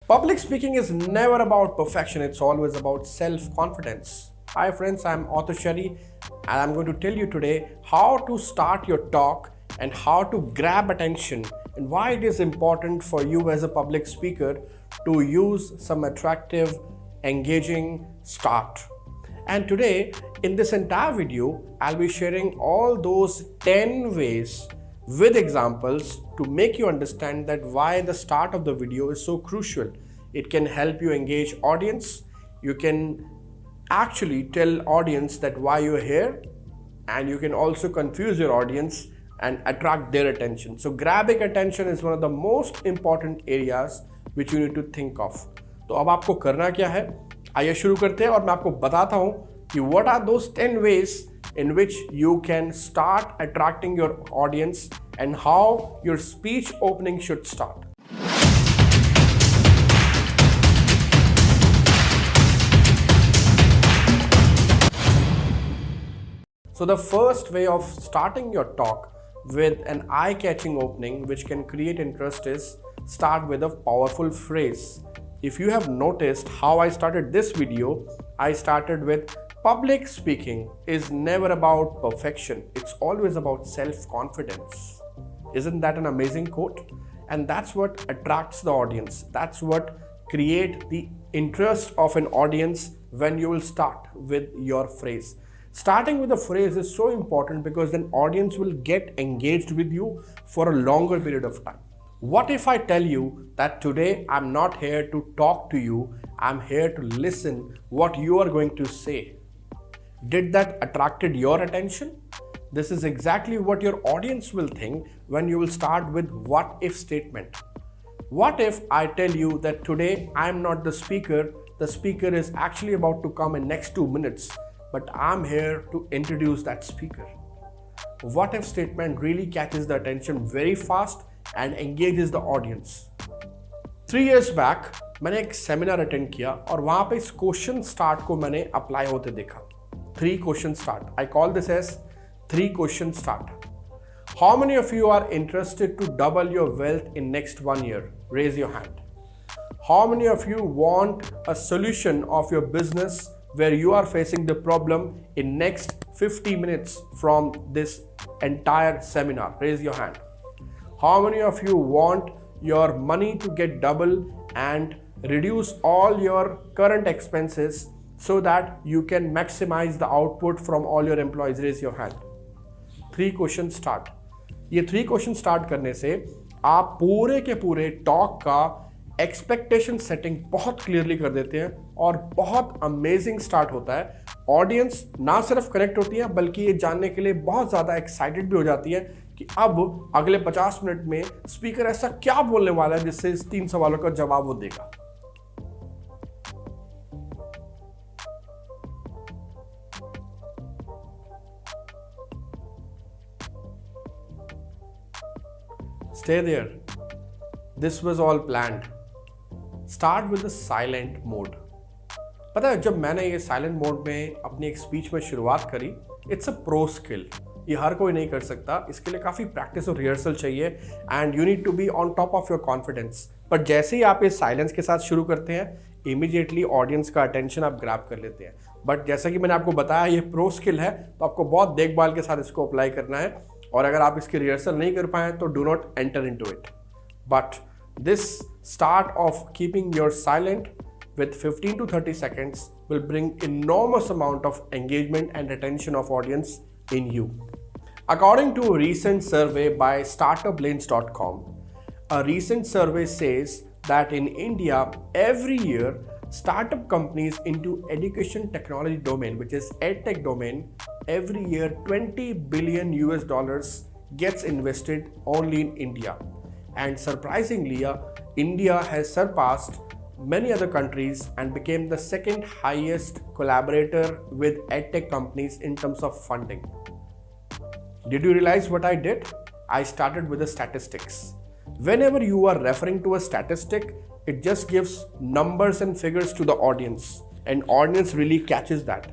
Public speaking is never about perfection, it's always about self confidence. Hi, friends, I'm Author Shari, and I'm going to tell you today how to start your talk and how to grab attention and why it is important for you as a public speaker to use some attractive, engaging start. And today, in this entire video, I'll be sharing all those 10 ways with examples to make you understand that why the start of the video is so crucial. It can help you engage audience. You can actually tell audience that why you're here, and you can also confuse your audience and attract their attention. So grabbing attention is one of the most important areas which you need to think of. तो अब आपको करना क्या है, आइए शुरू करते हैं और मैं आपको बताता हूं कि what are those 10 ways in which you can start attracting your audience and how your speech opening should start. So the first way of starting your talk with an eye-catching opening which can create interest is start with a powerful phrase. If you have noticed how I started this video, I started with public speaking is never about perfection. It's always about self-confidence. Isn't that an amazing quote? And that's what attracts the audience. That's what creates the interest of an audience when you will start with your phrase. Starting with a phrase is so important because then audience will get engaged with you for a longer period of time. What if I tell you that today I'm not here to talk to you, I'm here to listen what you are going to say? Did that attracted your attention? This is exactly what your audience will think when you will start with what if statement. What if I tell you that today I'm not the speaker is actually about to come in next 2 minutes, but I'm here to introduce that speaker. What if statement really catches the attention very fast and engages the audience. 3 years back मैंने एक seminar attend किया और वहां पे इस question start को मैंने apply होते देखा. 3 question start. I call this as 3 question start. How many of you are interested to double your wealth in next 1 year? Raise your hand. How many of you want a solution of your business where you are facing the problem in next 50 minutes from this entire seminar? Raise your hand. How many of you want your money to get double and reduce all your current expenses so that you can maximize the output from all your employees? Raise your hand. 3 questions start. ये 3 question start करने से आप पूरे के पूरे talk का expectation setting बहुत clearly कर देते हैं और बहुत अमेजिंग स्टार्ट होता है. ऑडियंस ना सिर्फ कनेक्ट होती है बल्कि ये जानने के लिए बहुत ज़्यादा एक्साइटेड भी हो जाती है कि अब अगले 50 मिनट में स्पीकर ऐसा क्या बोलने वाला है जिससे इस 3 सवालों का जवाब वो देगा. Stay there. This was all planned. Start with the silent mode. पता है जब मैंने ये साइलेंट मोड में अपनी एक स्पीच में शुरुआत करी, इट्स अ प्रो स्किल. ये हर कोई नहीं कर सकता, इसके लिए काफ़ी प्रैक्टिस और रिहर्सल चाहिए and you need to be on top of your confidence. पर जैसे ही आप इस साइलेंस के साथ शुरू करते हैं, इमीडिएटली ऑडियंस का अटेंशन आप ग्रैब कर लेते हैं. बट जैसा कि मैंने आपको बताया ये प्रो स्किल है, तो आपको बहुत देखभाल के साथ इसको अप्लाई करना है. और अगर आप इसकी रिहर्सल नहीं कर पाए तो do not enter into it. But this start of keeping your silent with 15 to 30 seconds will bring enormous amount of engagement and attention of audience in you. According to a recent survey by startuplanes.com, a recent survey says that in India every year startup companies into education technology domain, which is edtech domain, every year 20 billion US dollars gets invested only in India. And surprisingly, India has surpassed many other countries and became the second highest collaborator with edtech companies in terms of funding. Did you realize what I did? I started with the statistics. Whenever you are referring to a statistic, it just gives numbers and figures to the audience, and audience really catches that.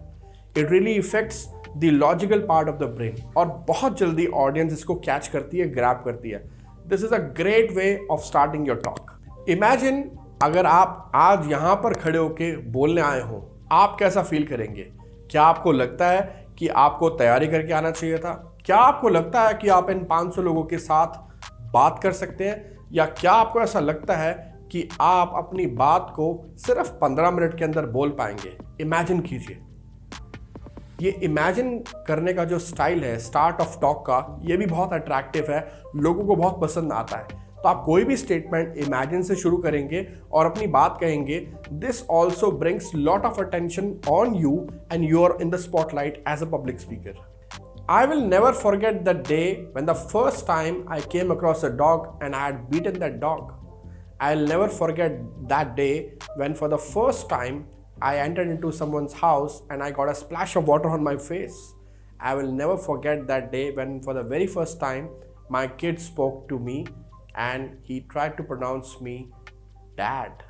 It really affects the logical part of the brain और बहुत जल्दी audience इसको catch करती है, grab करती है. This is a great way of starting your talk. Imagine अगर आप आज यहाँ पर खड़े होके बोलने आए हो, आप कैसा फील करेंगे? क्या आपको लगता है कि आपको तैयारी करके आना चाहिए था? क्या आपको लगता है कि आप इन 500 लोगों के साथ बात कर सकते हैं? या क्या आपको ऐसा लगता है कि आप अपनी बात को सिर्फ 15 मिनट के अंदर बोल पाएंगे? इमेजिन कीजिए। ये इमेजिन करने का जो स्टाइल है स्टार्ट ऑफ टॉक का, ये भी बहुत अट्रैक्टिव है, लोगों को बहुत पसंद आता है। तो आप कोई भी स्टेटमेंट इमेजिन से शुरू करेंगे और अपनी बात कहेंगे, this also brings lot of attention on you and you are in the spotlight as a public speaker. I will never forget the day when the first time I came across a dog and I had beaten that dog. I'll never forget that day when for the first time I entered into someone's house and I got a splash of water on my face. I will never forget that day when for the very first time my kid spoke to me and he tried to pronounce me dad.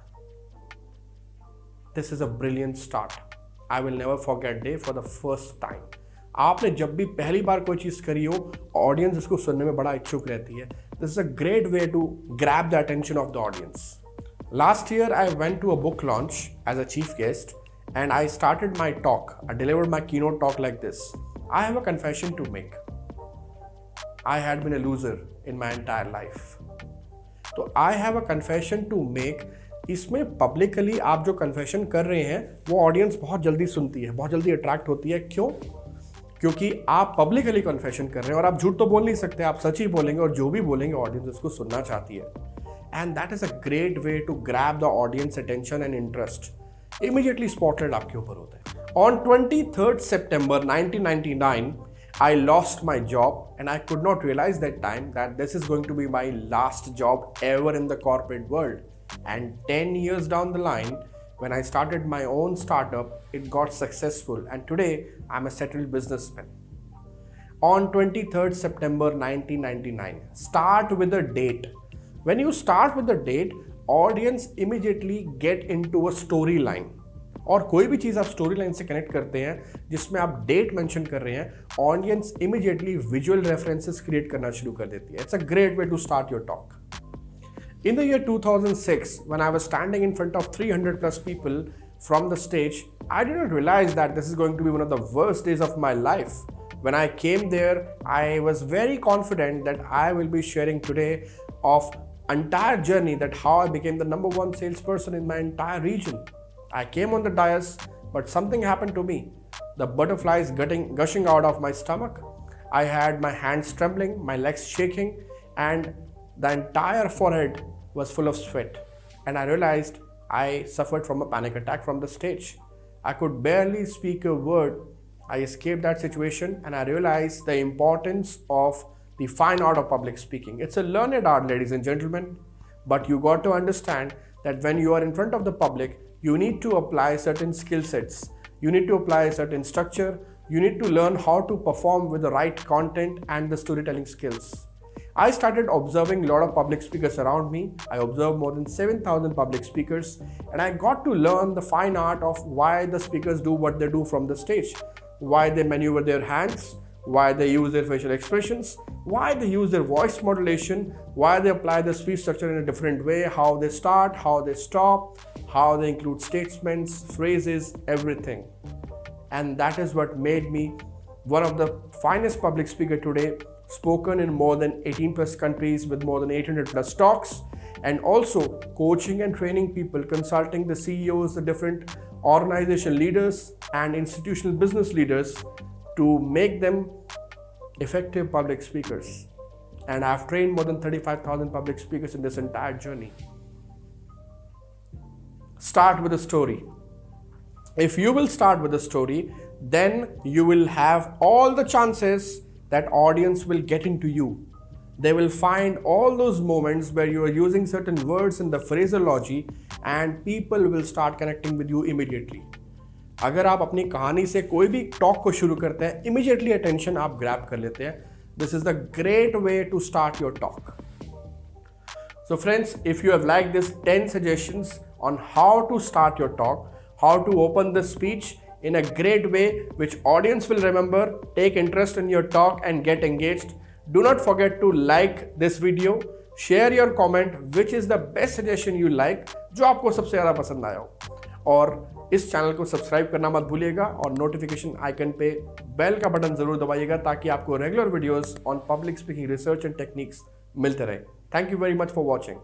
This is a brilliant start. I will never forget day for the first time. आपने जब भी पहली बार कोई चीज़ करी हो, audience इसको सुनने में बड़ा इच्छुक रहती है. This is a great way to grab the attention of the audience. Last year I went to a book launch as a chief guest and I started my talk. I delivered my keynote talk like this. I have a confession to make. I had been a loser in my entire life. तो I have a confession to make. इसमें publicly आप जो confession कर रहे हैं वो audience बहुत जल्दी सुनती है, बहुत जल्दी अट्रैक्ट होती है. क्यों? क्योंकि आप पब्लिकली कन्फेशन कर रहे हैं और आप झूठ तो बोल नहीं सकते, आप सच ही बोलेंगे और जो भी बोलेंगे ऑडियंस उसको सुनना चाहती है. And that is a great way to grab the audience attention and interest. Immediately spotlight आपके ऊपर होता है. On 23rd September 1999 I lost my job and I could not realize that time that this is going to be my last job ever in the corporate world. And 10 years down the line, when I started my own startup, it got successful and today I'm a settled businessman. On 23rd September 1999, start with a date. When you start with the date, audience immediately get into a storyline. और कोई भी चीज़ आप story line से connect करते हैं जिसमें आप date mention कर रहे हैं, audience immediately visual references create करना शुरू कर देती है. It's a great way to start your talk. In the year 2006, when I was standing in front of 300 plus people from the stage, I did not realize that this is going to be one of the worst days of my life. When I came there, I was very confident that I will be sharing today of entire journey, that how I became the number one salesperson in my entire region. I came on the dais, but something happened to me. The butterflies gushing out of my stomach. I had my hands trembling, my legs shaking, and the entire forehead was full of sweat, and I realized I suffered from a panic attack from the stage. I could barely speak a word. I escaped that situation and I realized the importance of the fine art of public speaking. It's a learned art, ladies and gentlemen, but you got to understand that when you are in front of the public, you need to apply certain skill sets. You need to apply a certain structure. You need to learn how to perform with the right content and the storytelling skills. I started observing a lot of public speakers around me. I observed more than 7,000 public speakers and I got to learn the fine art of why the speakers do what they do from the stage, why they maneuver their hands, why they use their facial expressions, why they use their voice modulation, why they apply the speech structure in a different way, how they start, how they stop, how they include statements, phrases, everything. And that is what made me one of the finest public speakers today, spoken in more than 18 plus countries with more than 800 plus talks, and also coaching and training people, consulting the CEOs, the different organization leaders and institutional business leaders to make them effective public speakers. And I've trained more than 35,000 public speakers in this entire journey. Start with a story. If you will start with a story, then you will have all the chances that audience will get into you. They will find all those moments where you are using certain words in the phraseology and people will start connecting with you immediately. अगर आप अपनी कहानी से कोई भी talk को शुरू करते हैं, immediately attention आप grab कर लेते हैं. This is the great way to start your talk. So friends, if you have liked this 10 suggestions on how to start your talk, how to open the speech in a great way which audience will remember, take interest in your talk and get engaged, do not forget to like this video, share your comment which is the best suggestion you like, जो आपको सबसे ज़्यादा पसंद आया हो। और इस channel को सब्सक्राइब करना मत भूलिएगा और नोटिफिकेशन आइकन पे बेल का बटन जरूर दबाइएगा ताकि आपको regular videos on public speaking research and techniques मिलते रहे। Thank you very much for watching.